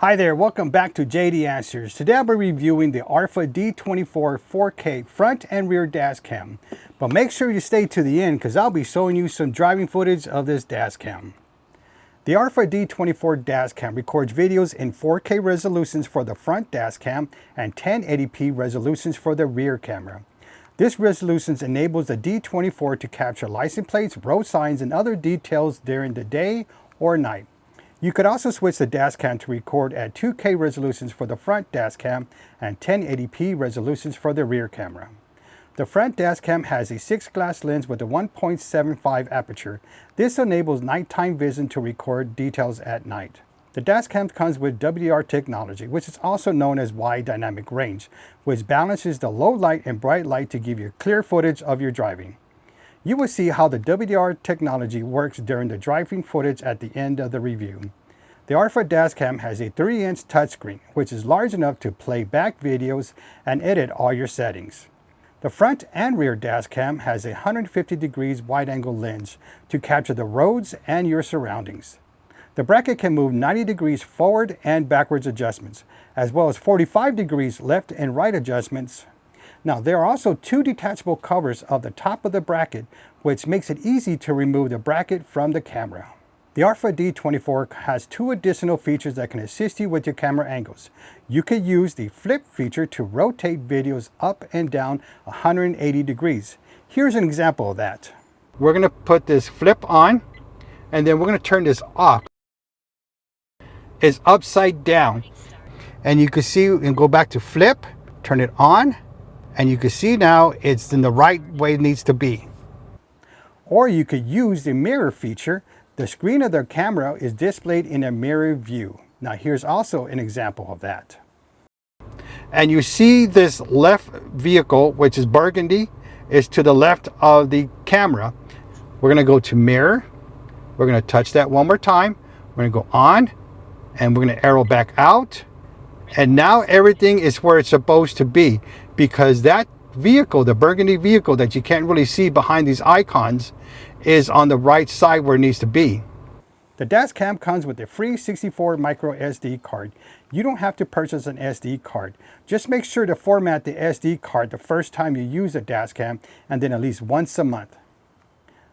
Hi there, welcome back to JD Answers. Today I'll be reviewing the Arpha D24 4K front and rear dash cam. But make sure you stay to the end because I'll be showing you some driving footage of this dash cam. The Arpha D24 dash cam records videos in 4K resolutions for the front dash cam and 1080p resolutions for the rear camera. This resolution enables the D24 to capture license plates, road signs, and other details during the day or night. You could also switch the dash cam to record at 2K resolutions for the front dash cam and 1080p resolutions for the rear camera. The front dash cam has a 6 glass lens with a 1.75 aperture. This enables nighttime vision to record details at night. The dash cam comes with WDR technology, which is also known as wide dynamic range, which balances the low light and bright light to give you clear footage of your driving. You will see how the WDR technology works during the driving footage at the end of the review. The Arpha dashcam has a 3-inch touchscreen, which is large enough to play back videos and edit all your settings. The front and rear dashcam has a 150 degrees wide-angle lens to capture the roads and your surroundings. The bracket can move 90 degrees forward and backwards adjustments, as well as 45 degrees left and right adjustments. Now, there are also 2 detachable covers of the top of the bracket, which makes it easy to remove the bracket from the camera. The Arpha D24 has 2 additional features that can assist you with your camera angles. You could use the flip feature to rotate videos up and down 180 degrees. Here's an example of that. We're going to put this flip on, and then we're going to turn this off. It's upside down, and you can see and go back to flip, turn it on, and you can see now it's in the right way it needs to be. Or you could use the mirror feature. The screen of the camera is displayed in a mirror view. Now here's also an example of that. And you see this left vehicle, which is burgundy, is to the left of the camera. We're going to go to mirror. We're going to touch that one more time. We're going to go on, and we're going to arrow back out. And now everything is where it's supposed to be, because that vehicle, the burgundy vehicle that you can't really see behind these icons, is on the right side where it needs to be. The dash cam comes with a free 64 micro SD card. You don't have to purchase an SD card. Just make sure to format the SD card the first time you use a dash cam, and then at least once a month.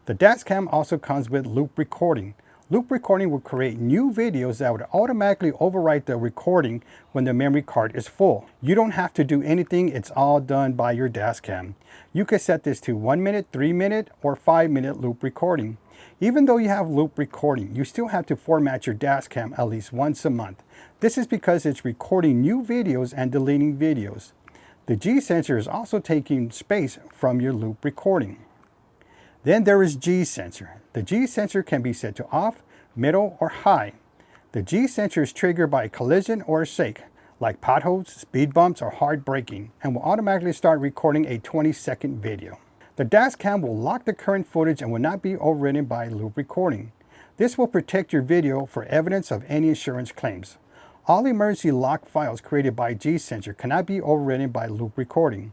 The dash cam also comes with loop recording. Loop recording will create new videos that would automatically overwrite the recording when the memory card is full. You don't have to do anything, it's all done by your dash cam. You can set this to 1 minute, 3 minute, or 5 minute loop recording. Even though you have loop recording, you still have to format your dash cam at least once a month. This is because it's recording new videos and deleting videos. The G sensor is also taking space from your loop recording. Then there is G sensor. The G sensor can be set to off, middle, or high. The G sensor is triggered by a collision or a shake, like potholes, speed bumps, or hard braking, and will automatically start recording a 20-second video. The dash cam will lock the current footage and will not be overridden by loop recording. This will protect your video for evidence of any insurance claims. All emergency lock files created by G sensor cannot be overridden by loop recording.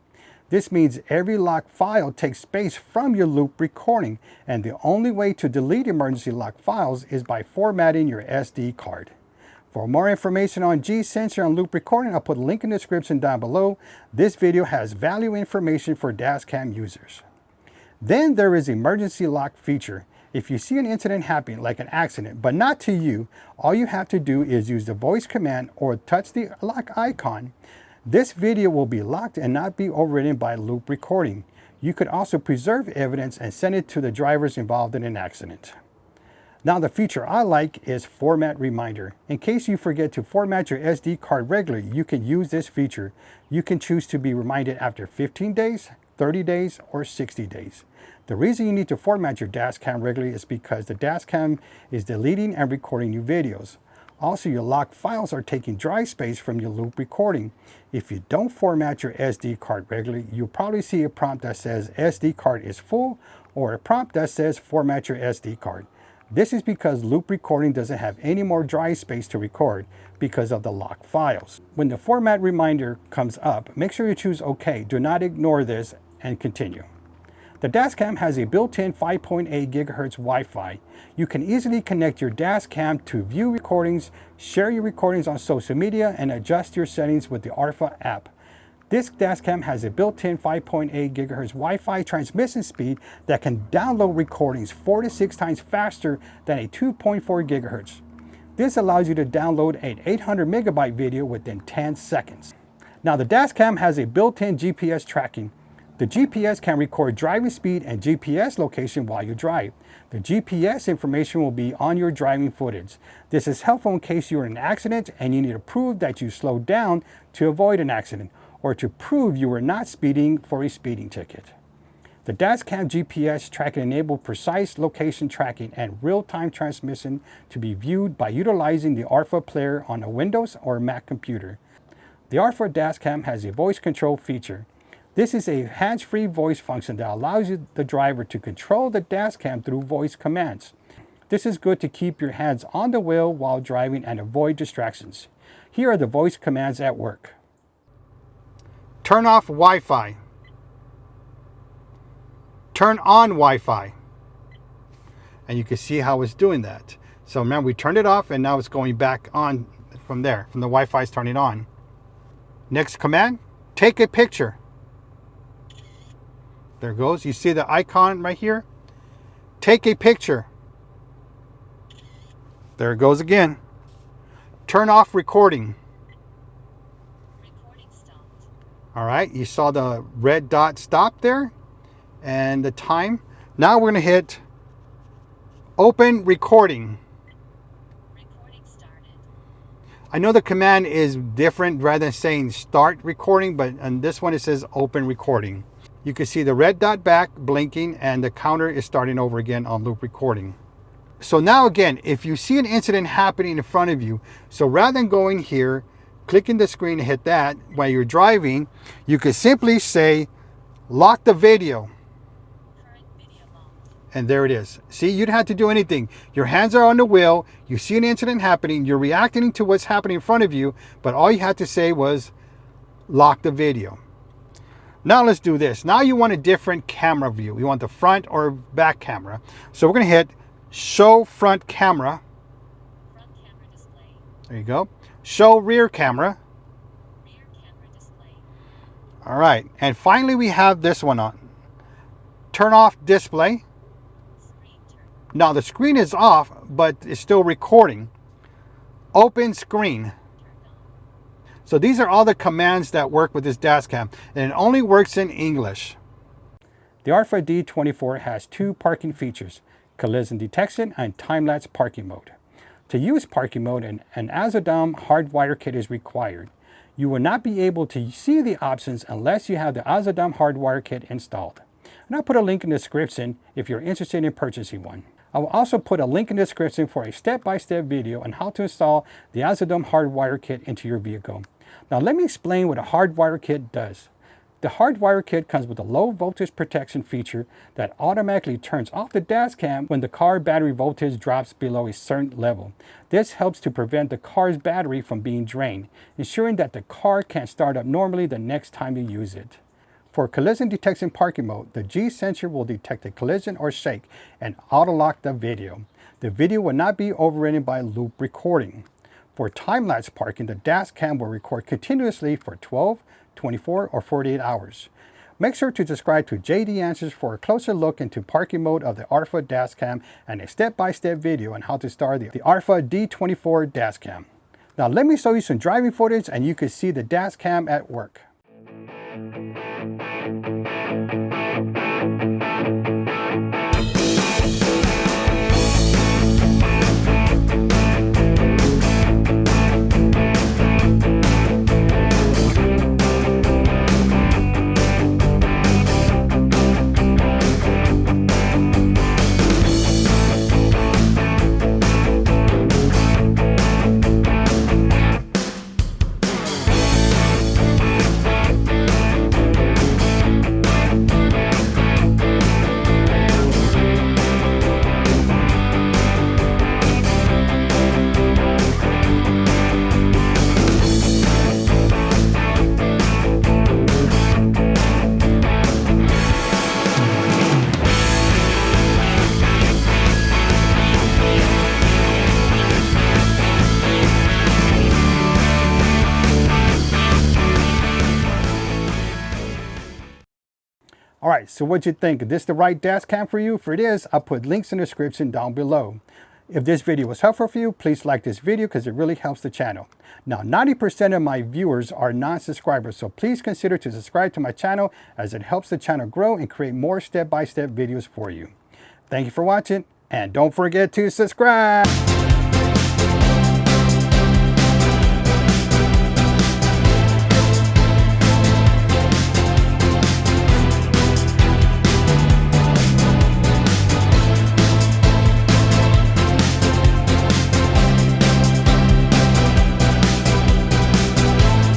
This means every lock file takes space from your loop recording, and the only way to delete emergency lock files is by formatting your SD card. For more information on G sensor and loop recording, I'll put a link in the description down below. This video has value information for dash cam users. Then there is emergency lock feature. If you see an incident happening, like an accident, but not to you, all you have to do is use the voice command or touch the lock icon. This video will be locked and not be overridden by loop recording. You could also preserve evidence and send it to the drivers involved in an accident. Now the feature I like is format reminder. In case you forget to format your SD card regularly, you can use this feature. You can choose to be reminded after 15 days, 30 days, or 60 days. The reason you need to format your dash cam regularly is because the dash cam is deleting and recording new videos. Also, your lock files are taking drive space from your loop recording. If you don't format your SD card regularly, you'll probably see a prompt that says SD card is full, or a prompt that says format your SD card. This is because loop recording doesn't have any more drive space to record because of the lock files. When the format reminder comes up, make sure you choose OK. Do not ignore this and continue. The dashcam has a built-in 5.8 GHz Wi-Fi. You can easily connect your dashcam to view recordings, share your recordings on social media, and adjust your settings with the Arpha app. This dashcam has a built-in 5.8 GHz Wi-Fi transmission speed that can download recordings 4 to 6 times faster than a 2.4 GHz. This allows you to download an 800 megabyte video within 10 seconds. Now the dashcam has a built-in GPS tracking. The GPS can record driving speed and GPS location while you drive. The GPS information will be on your driving footage. This is helpful in case you're in an accident and you need to prove that you slowed down to avoid an accident, or to prove you were not speeding for a speeding ticket. The dashcam GPS tracking enables precise location tracking and real-time transmission to be viewed by utilizing the Arpha player on a Windows or Mac computer. The Arpha dashcam has a voice control feature. This is a hands-free voice function that allows the driver to control the dashcam through voice commands. This is good to keep your hands on the wheel while driving and avoid distractions. Here are the voice commands at work. Turn off Wi-Fi. Turn on Wi-Fi. And you can see how it's doing that. So remember, we turned it off and now it's going back on from there. From the Wi-Fi is turning on. Next command, take a picture. There it goes. You see the icon right here? Take a picture. There it goes again. Turn off recording. All right, you saw the red dot stop there and the time. Now we're going to hit open recording. Recording started. I know the command is different rather than saying start recording, but on this one it says open recording. You can see the red dot back blinking and the counter is starting over again on loop recording. So now again, if you see an incident happening in front of you, so rather than going here, clicking the screen and hit that while you're driving, you could simply say, lock the video. And there it is. See, you don't have to do anything. Your hands are on the wheel. You see an incident happening. You're reacting to what's happening in front of you. But all you had to say was, lock the video. Now let's do this. Now you want a different camera view. You want the front or back camera. So we're going to hit show front camera. Front camera display. There you go. Show rear camera. Rear camera display. All right, and finally we have this one on. Turn off display. Now the screen is off, but it's still recording. Open screen. So these are all the commands that work with this dashcam, and it only works in English. The Arpha D24 has 2 parking features: collision detection and time-lapse parking mode. To use parking mode, an Azadom hardwire kit is required. You will not be able to see the options unless you have the Azadom hardwire kit installed. And I'll put a link in the description if you're interested in purchasing one. I will also put a link in the description for a step-by-step video on how to install the Azadom hardwire kit into your vehicle. Now let me explain what a hardwire kit does. The hardwire kit comes with a low voltage protection feature that automatically turns off the dashcam when the car battery voltage drops below a certain level. This helps to prevent the car's battery from being drained, ensuring that the car can start up normally the next time you use it. For collision detection parking mode, the G sensor will detect a collision or shake and auto-lock the video. The video will not be overridden by loop recording. For time-lapse parking, the dashcam will record continuously for 12, 24, or 48 hours. Make sure to subscribe to JD Answers for a closer look into parking mode of the Arpha dashcam and a step-by-step video on how to start the Arpha D24 dashcam. Now let me show you some driving footage and you can see the dashcam at work. Alright, so what'd you think? Is this the right dash cam for you? If it is, I'll put links in the description down below. If this video was helpful for you, please like this video because it really helps the channel. Now, 90% of my viewers are non-subscribers, so please consider to subscribe to my channel as it helps the channel grow and create more step-by-step videos for you. Thank you for watching, and don't forget to subscribe!